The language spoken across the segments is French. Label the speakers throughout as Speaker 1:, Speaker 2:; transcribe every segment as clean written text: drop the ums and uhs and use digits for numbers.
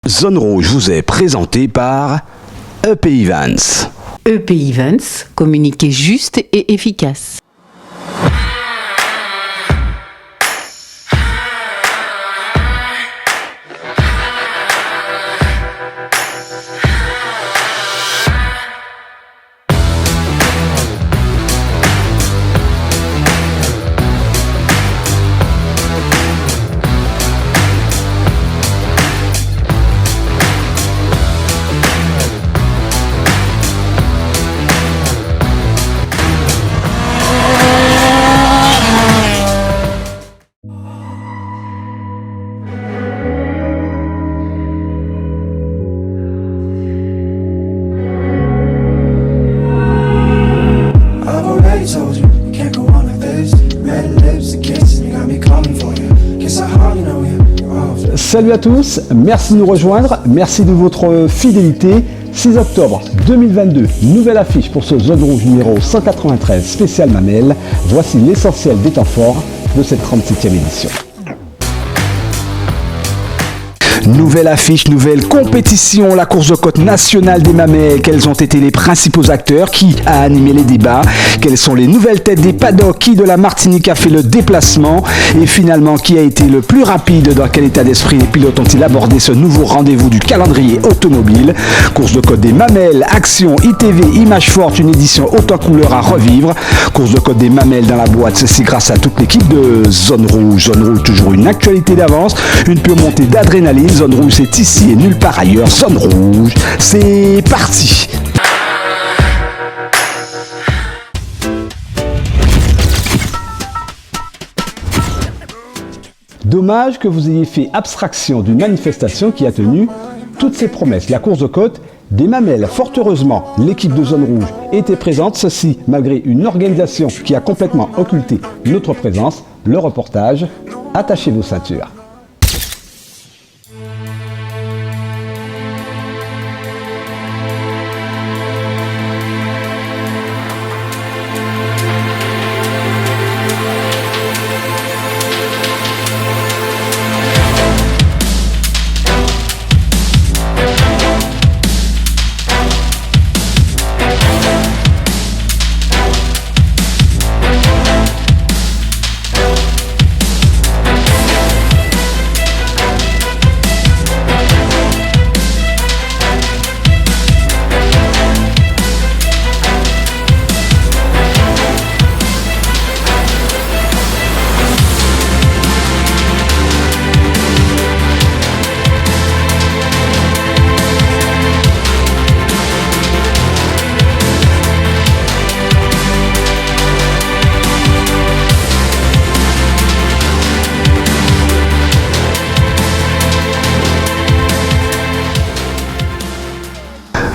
Speaker 1: Zone Rouge vous est présenté par EP Events.
Speaker 2: EP Events, communiquer juste et efficace.
Speaker 3: Salut à tous, merci de nous rejoindre, merci de votre fidélité. 6 octobre 2022, nouvelle affiche pour ce Zone Rouge numéro 193 spécial Mamelles. Voici l'essentiel des temps forts de cette 37e édition.
Speaker 1: Nouvelle affiche, nouvelle compétition, la course de côte nationale des Mamelles. Quels ont été les principaux acteurs? Qui a animé les débats? Quelles sont les nouvelles têtes des paddocks? Qui de la Martinique a fait le déplacement? Et finalement, qui a été le plus rapide? Dans quel état d'esprit les pilotes ont-ils abordé ce nouveau rendez-vous du calendrier automobile? Course de côte des Mamelles, action, ITV, image forte, une édition haute en couleur à revivre. Course de côte des Mamelles dans la boîte, c'est grâce à toute l'équipe de Zone Rouge. Zone Rouge, toujours une actualité d'avance, une pure montée d'adrénaline. Zone Rouge, c'est ici et nulle part ailleurs. Zone Rouge, c'est parti.
Speaker 3: Dommage que vous ayez fait abstraction d'une manifestation qui a tenu toutes ses promesses. La course de côte des Mamelles. Fort heureusement, l'équipe de Zone Rouge était présente, ceci malgré une organisation qui a complètement occulté notre présence. Le reportage, attachez vos ceintures.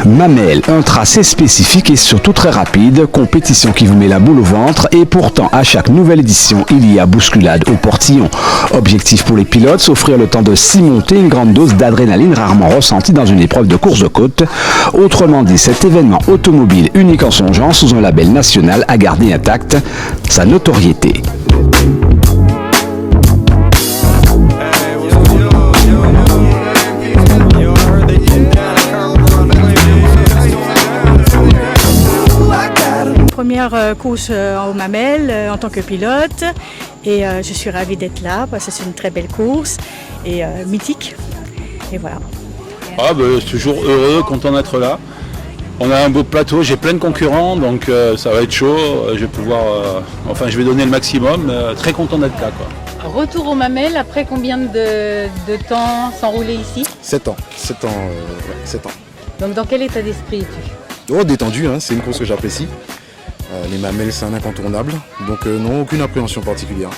Speaker 1: Mamelles, un tracé spécifique et surtout très rapide, compétition qui vous met la boule au ventre et pourtant à chaque nouvelle édition il y a bousculade au portillon. Objectif pour les pilotes, s'offrir le temps de s'y monter une grande dose d'adrénaline rarement ressentie dans une épreuve de course de côte. Autrement dit, cet événement automobile unique en son genre sous un label national a gardé intacte sa notoriété.
Speaker 4: Première course aux Mamelles en tant que pilote et je suis ravie d'être là parce que c'est une très belle course et mythique et voilà.
Speaker 5: Toujours heureux, content d'être là. On a un beau plateau, j'ai plein de concurrents donc ça va être chaud, je vais pouvoir, je vais donner le maximum, très content d'être là quoi.
Speaker 6: Retour aux Mamelles après combien de temps sans rouler ici?
Speaker 7: 7 ans.
Speaker 6: Donc dans quel état d'esprit es-tu?
Speaker 7: Détendu, c'est une course que j'apprécie. Les Mamelles, c'est un incontournable, donc non, aucune appréhension particulière.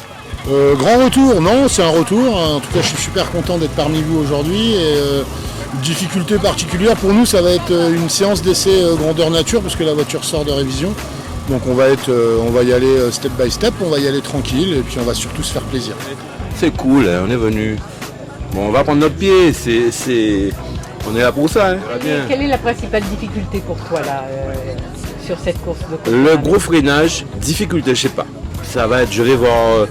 Speaker 8: Grand retour, non, c'est un retour. En tout cas, je suis super content d'être parmi vous aujourd'hui. Difficulté particulière pour nous, ça va être une séance d'essai grandeur nature, parce que la voiture sort de révision. Donc on va y aller step by step, on va y aller tranquille, et puis on va surtout se faire plaisir.
Speaker 9: C'est cool, on est venu. Bon, on va prendre notre pied, on est là pour ça.
Speaker 6: Quelle est la principale difficulté pour toi là sur cette course de côte?
Speaker 9: Le gros freinage, difficulté, je sais pas. Ça va être, je vais voir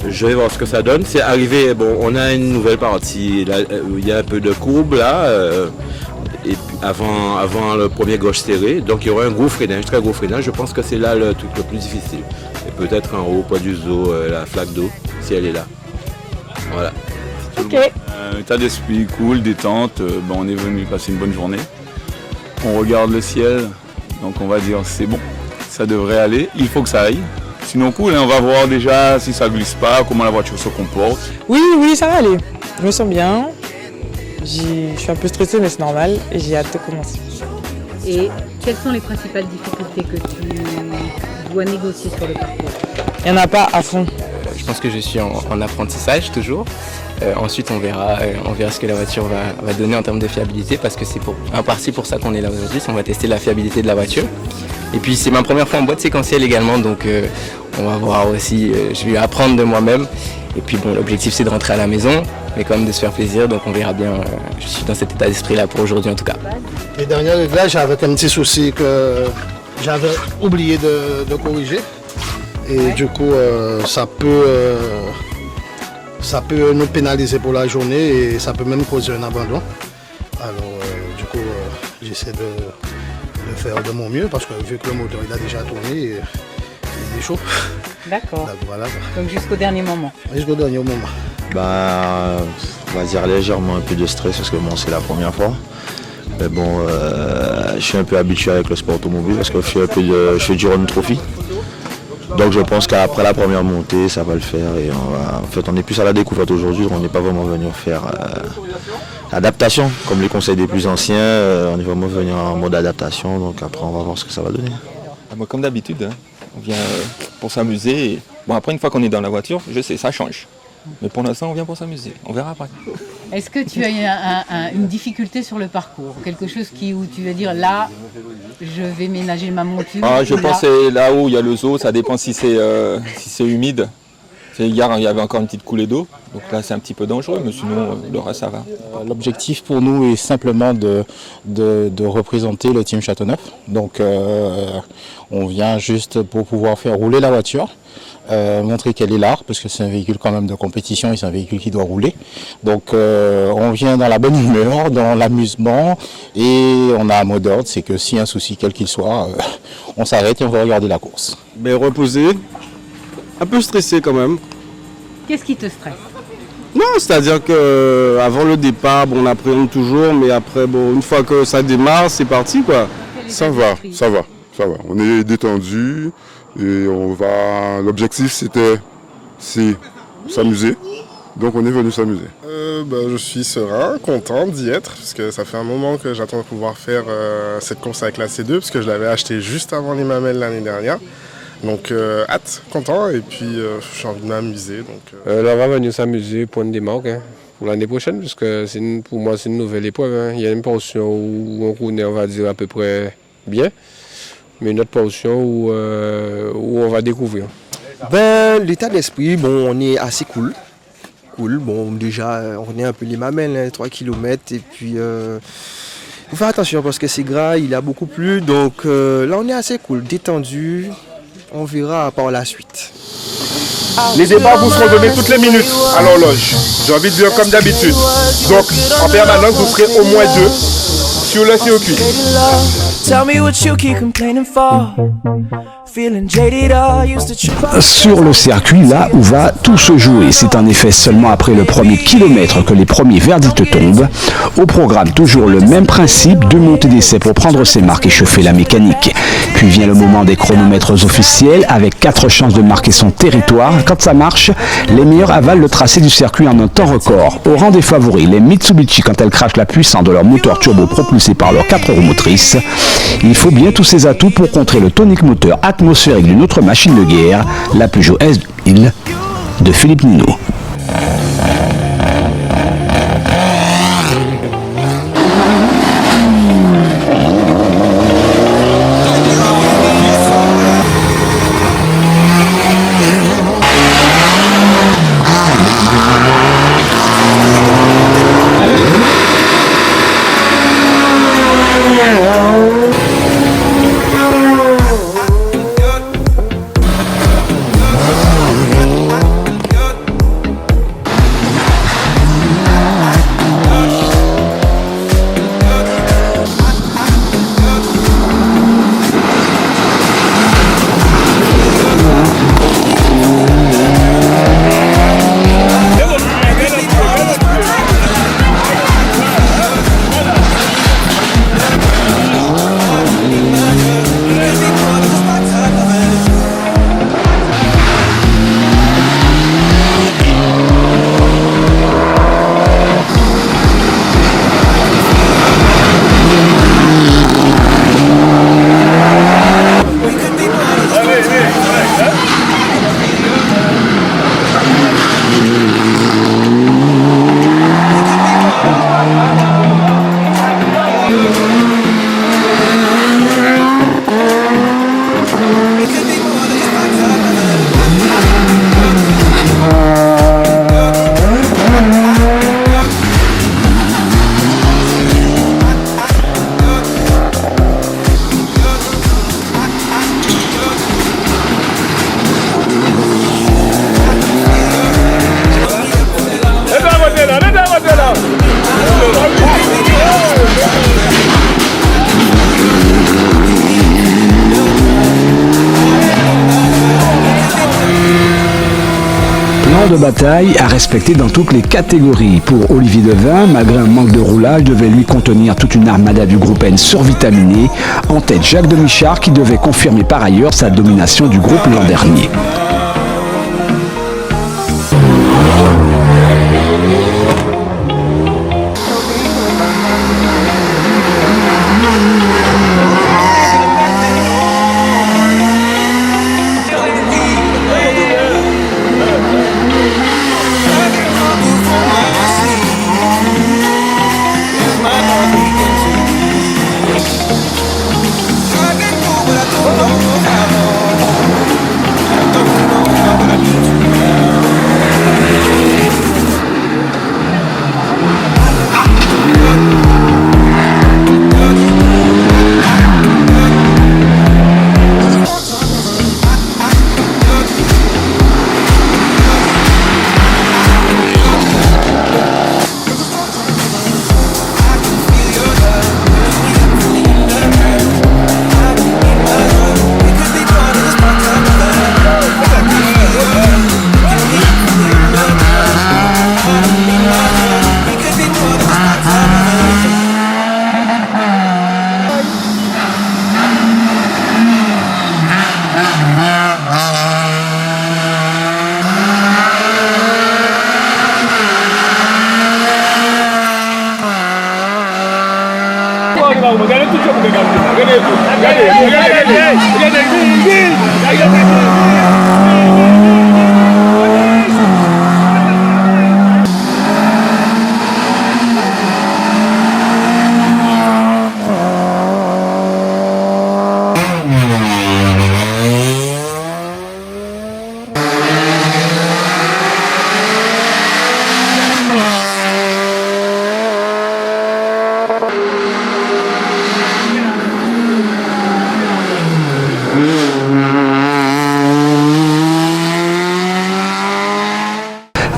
Speaker 9: Je vais voir ce que ça donne. C'est arrivé, bon, on a une nouvelle partie. Là, il y a un peu de courbe là. Et puis avant le premier gauche serré. Donc il y aura un gros freinage, très gros freinage. Je pense que c'est là le truc le plus difficile. Et peut-être en haut, au poids du zoo, la flaque d'eau, si elle est là. Voilà.
Speaker 10: Ok. État d'esprit cool, détente. On est venu passer une bonne journée. On regarde le ciel. Donc on va dire c'est bon. Ça devrait aller. Il faut que ça aille. Sinon cool, on va voir déjà si ça glisse pas, comment la voiture se comporte.
Speaker 11: Oui, ça va aller. Je me sens bien. Je suis un peu stressée, mais c'est normal. Et j'ai hâte de commencer.
Speaker 6: Et quelles sont les principales difficultés que tu dois négocier sur le parcours?
Speaker 11: Il n'y en a pas à fond.
Speaker 12: Je pense que je suis en apprentissage toujours. Ensuite, on verra ce que la voiture va donner en termes de fiabilité, parce que c'est en partie pour ça qu'on est là aujourd'hui. On va tester la fiabilité de la voiture. Et puis c'est ma première fois en boîte séquentielle également, donc on va voir aussi, je vais apprendre de moi-même. Et puis bon, l'objectif c'est de rentrer à la maison, mais quand même de se faire plaisir, donc on verra bien. Je suis dans cet état d'esprit là pour aujourd'hui en tout cas.
Speaker 8: Les derniers réglages, j'avais un petit souci que j'avais oublié de corriger. Et du coup, ça peut nous pénaliser pour la journée et ça peut même causer un abandon. Alors du coup, j'essaie de faire de mon mieux parce que vu que le moteur il a déjà tourné, il est chaud.
Speaker 6: D'accord.
Speaker 8: Donc, voilà.
Speaker 6: Donc jusqu'au dernier moment.
Speaker 8: Jusqu'au dernier moment.
Speaker 13: On va dire légèrement un peu de stress parce que bon, c'est la première fois. Mais bon, je suis un peu habitué avec le sport automobile parce que je fais du Run Trophy. Donc je pense qu'après la première montée, ça va le faire. Et on est plus à la découverte aujourd'hui, on n'est pas vraiment venu faire adaptation, comme les conseils des plus anciens. On est vraiment venu en mode adaptation, donc après on va voir ce que ça va donner.
Speaker 14: Moi, comme d'habitude, on vient pour s'amuser. Bon, après une fois qu'on est dans la voiture, je sais, ça change. Mais pour l'instant, on vient pour s'amuser. On verra après.
Speaker 6: Est-ce que tu as une difficulté sur le parcours? Quelque chose où tu vas dire là, je vais ménager ma monture?
Speaker 14: Je pense que c'est là où il y a le zoo, ça dépend si c'est humide. Hier, il y avait encore une petite coulée d'eau, donc là c'est un petit peu dangereux, mais sinon le reste ça va.
Speaker 15: L'objectif pour nous est simplement de représenter le team Châteauneuf. Donc on vient juste pour pouvoir faire rouler la voiture. Montrer qu'elle est là, parce que c'est un véhicule quand même de compétition et c'est un véhicule qui doit rouler. Donc on vient dans la bonne humeur, dans l'amusement, et on a un mot d'ordre, c'est que s'il y a un souci quel qu'il soit, on s'arrête et on va regarder la course.
Speaker 16: Mais reposé, un peu stressé quand même.
Speaker 6: Qu'est-ce qui te stresse?
Speaker 16: Non, c'est-à-dire qu'avant le départ, on appréhende toujours, mais après, une fois que ça démarre, c'est parti quoi.
Speaker 17: Ça va. On est détendu. Et l'objectif c'est s'amuser, donc on est venu s'amuser.
Speaker 18: Je suis serein, content d'y être, parce que ça fait un moment que j'attends de pouvoir faire cette course avec la C2, parce que je l'avais acheté juste avant les Mamelles l'année dernière. Donc hâte, content, et puis j'ai envie de m'amuser.
Speaker 19: Là on va venir s'amuser, point de démarque pour l'année prochaine, parce que pour moi c'est une nouvelle épreuve. Il y a une portion où on connaît, on va dire à peu près bien. Mais une autre portion où on va découvrir.
Speaker 20: L'état d'esprit, on est assez cool. Déjà, on est un peu les Mamelles, 3 km. Et puis, faut faire attention parce que c'est gras, il a beaucoup plu. Donc là, on est assez cool, détendu. On verra par la suite.
Speaker 21: Les débats vous seront donnés toutes les minutes à l'horloge. J'ai envie de dire comme d'habitude. Donc, en permanence, vous serez au moins 2 sur le circuit.
Speaker 1: Sur le circuit, là où va tout se jouer, c'est en effet seulement après le premier kilomètre que les premiers verdicts tombent. Au programme, toujours le même principe, 2 montées d'essai pour prendre ses marques et chauffer la mécanique. Puis vient le moment des chronomètres officiels, avec 4 chances de marquer son territoire. Quand ça marche, les meilleurs avalent le tracé du circuit en un temps record. Au rang des favoris, les Mitsubishi quand elles crachent la puissance de leur moteur turbo propulsé par leurs 4 roues motrices. Il faut bien tous ces atouts pour contrer le tonique moteur atmosphérique d'une autre machine de guerre, la Peugeot S2000 de Philippe Nino. bataille à respecter dans toutes les catégories. Pour Olivier Devin, malgré un manque de roulage, devait lui contenir toute une armada du groupe N survitaminé. En tête, Jacques Demichard qui devait confirmer par ailleurs sa domination du groupe l'an dernier.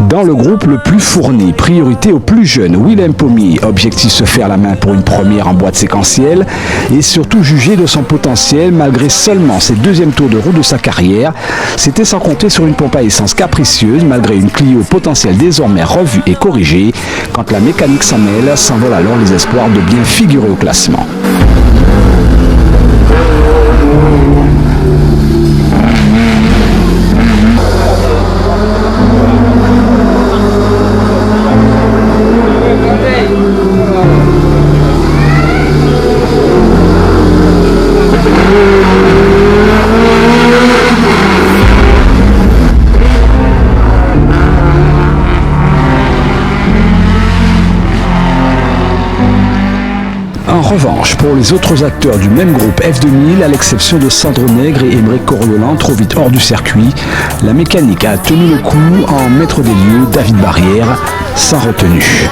Speaker 1: Dans le groupe le plus fourni, priorité aux plus jeunes, Willem Pommier, objectif se faire la main pour une première en boîte séquentielle et surtout juger de son potentiel malgré seulement ses deuxièmes tours de roue de sa carrière. C'était sans compter sur une pompe à essence capricieuse malgré une Clio potentielle désormais revue et corrigée. Quand la mécanique s'en mêle, s'envolent alors les espoirs de bien figurer au classement. En revanche, pour les autres acteurs du même groupe F2000, à l'exception de Sandro Nègre et Émeric Coriolan, trop vite hors du circuit, la mécanique a tenu le coup en maître des lieux, David Barrière, sans retenue.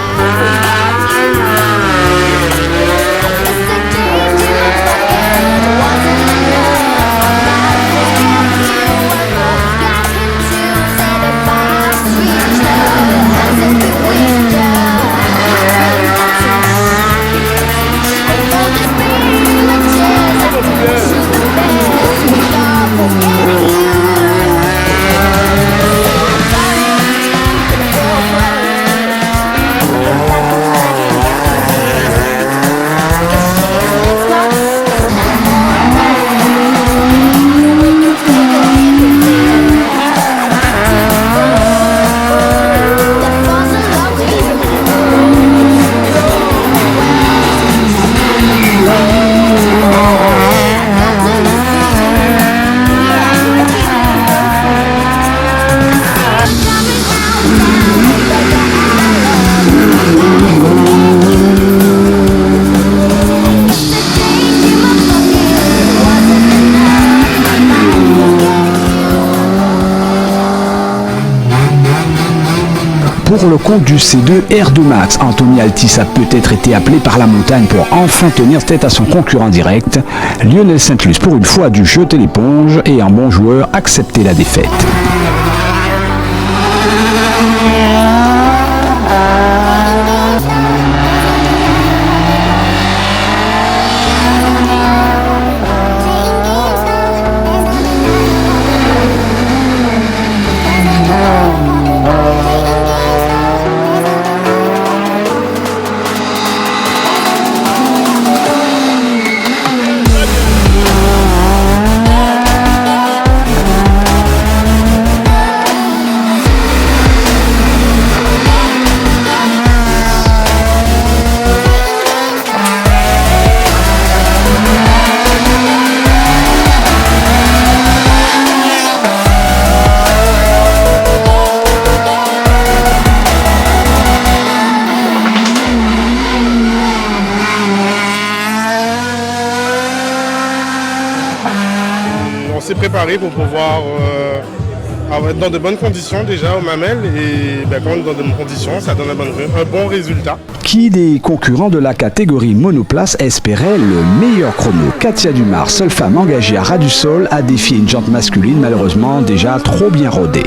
Speaker 1: Pour le compte du C2 R2 Max, Anthony Altis a peut-être été appelé par la montagne pour enfin tenir tête à son concurrent direct. Lionel Saint-Luce pour une fois a dû jeter l'éponge et en bon joueur accepter la défaite.
Speaker 18: préparé pour pouvoir être dans de bonnes conditions déjà au Mamelles. Et quand on est dans de bonnes conditions, ça donne un bon résultat.
Speaker 1: Qui des concurrents de la catégorie monoplace espérait le meilleur chrono? Katia Dumar, seule femme engagée à ras du sol, a défié une jante masculine malheureusement déjà trop bien rodée.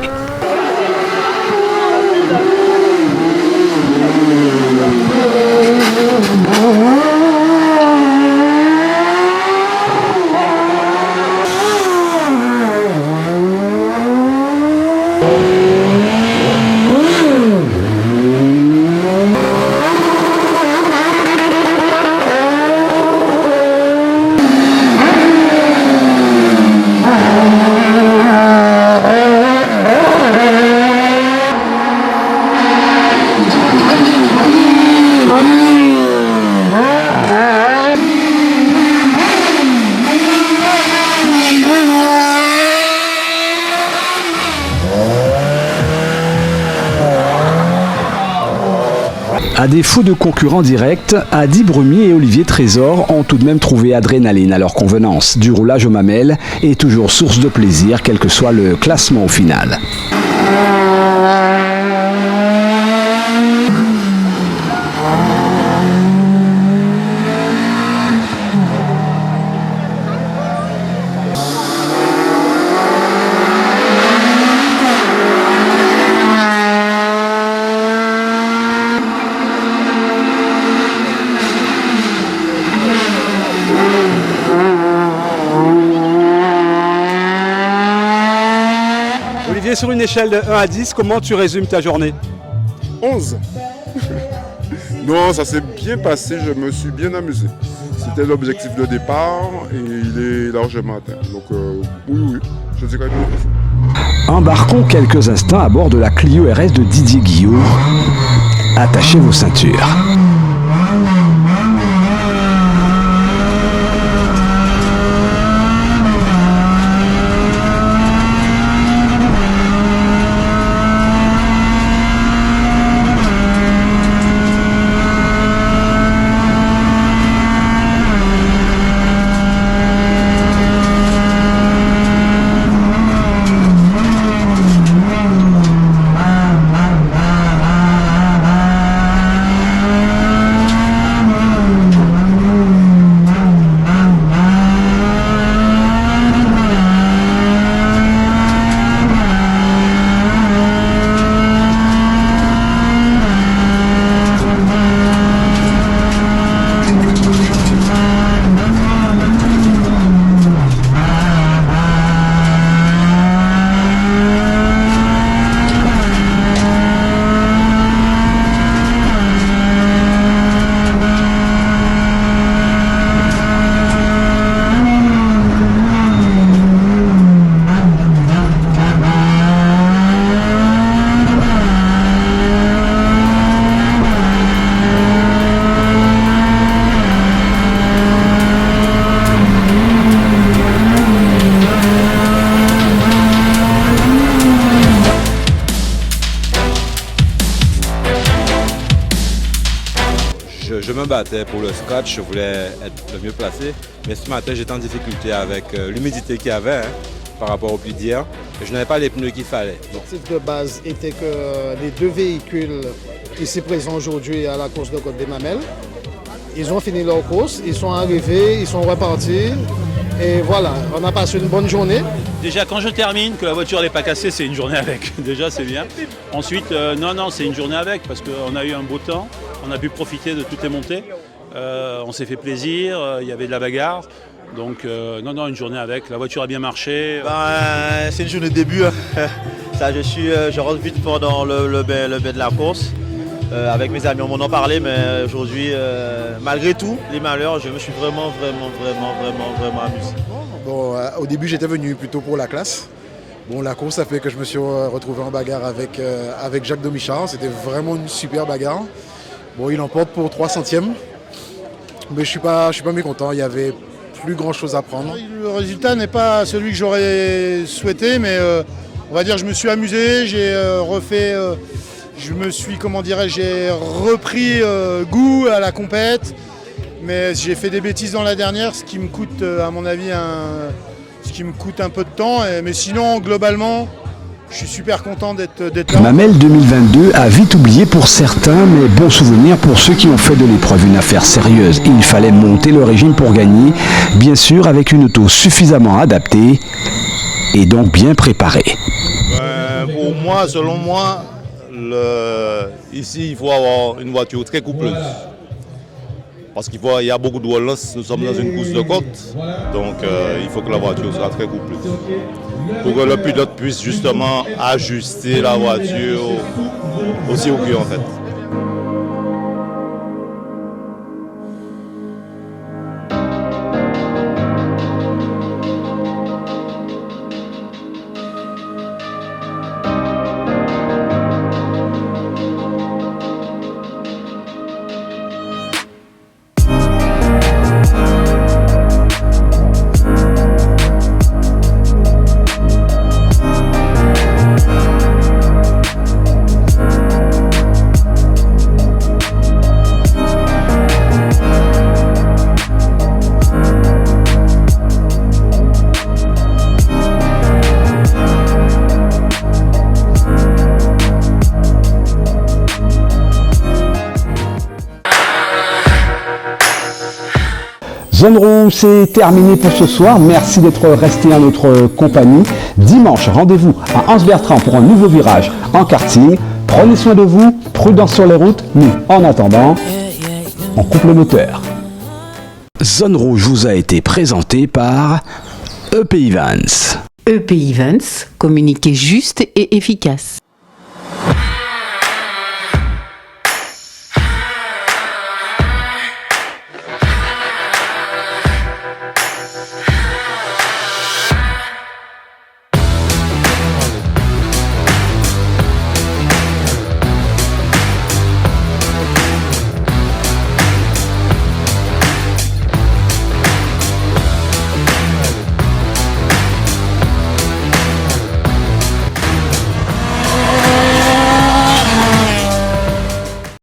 Speaker 1: À défaut de concurrents directs, Adi Brumier et Olivier Trésor ont tout de même trouvé adrénaline à leur convenance. Du roulage aux mamelles est toujours source de plaisir, quel que soit le classement au final.
Speaker 3: Olivier, sur une échelle de 1 à 10, comment tu résumes ta journée?
Speaker 17: 11. Non, ça s'est bien passé, je me suis bien amusé. C'était l'objectif de départ et il est largement atteint. Donc oui, je dirais que...
Speaker 1: Embarquons quelques instants à bord de la Clio RS de Didier Guillot. Attachez vos ceintures.
Speaker 9: Je me battais pour le scratch, je voulais être le mieux placé, mais ce matin j'étais en difficulté avec l'humidité qu'il y avait par rapport au plis d'hier, et je n'avais pas les pneus qu'il fallait.
Speaker 2: L'objectif de base était que les deux véhicules ici présents aujourd'hui à la course de Côte des Mamelles, ils ont fini leur course, ils sont arrivés, ils sont repartis, et voilà, on a passé une bonne journée.
Speaker 5: Déjà quand je termine, que la voiture n'est pas cassée, c'est une journée avec. Déjà c'est bien. Ensuite, non, c'est une journée avec parce qu'on a eu un beau temps, on a pu profiter de toutes les montées. On s'est fait plaisir, il y avait de la bagarre. Donc non, une journée avec. La voiture a bien marché.
Speaker 22: C'est une journée de début. Ça, je rentre vite pendant le bain de la course. Avec mes amis, on m'en a parlé, mais aujourd'hui, malgré tout, les malheurs, je me suis vraiment amusé.
Speaker 23: Bon, au début, j'étais venu plutôt pour la classe. Bon, la course a fait que je me suis retrouvé en bagarre avec Jacques Domichard. C'était vraiment une super bagarre. Bon, il emporte pour 3 centièmes, mais je suis pas mécontent. Il y avait plus grand chose à prendre.
Speaker 8: Le résultat n'est pas celui que j'aurais souhaité, mais on va dire que je me suis amusé, j'ai refait, j'ai repris goût à la compète, mais j'ai fait des bêtises dans la dernière, ce qui me coûte à mon avis ce qui me coûte un peu de temps. Mais sinon, globalement, je suis super content d'être là.
Speaker 1: Mamelles 2022 a vite oublié pour certains, mais bon souvenir pour ceux qui ont fait de l'épreuve une affaire sérieuse. Il fallait monter le régime pour gagner, bien sûr avec une auto suffisamment adaptée et donc bien préparée.
Speaker 4: Pour moi, selon moi, ici il faut avoir une voiture très coupleuse. Parce qu'il y a beaucoup de relance, nous sommes dans une course de côte, donc il faut que la voiture soit très coupleuse. Pour que le pilote puisse justement ajuster la voiture au circuit en fait.
Speaker 3: Zone Rouge, c'est terminé pour ce soir. Merci d'être resté en notre compagnie. Dimanche, rendez-vous à Anse-Bertrand pour un nouveau virage en karting. Prenez soin de vous, prudence sur les routes. Nous, en attendant, on coupe le moteur.
Speaker 1: Zone Rouge vous a été présenté par EP Events.
Speaker 7: EP Events, communiquer juste et efficace.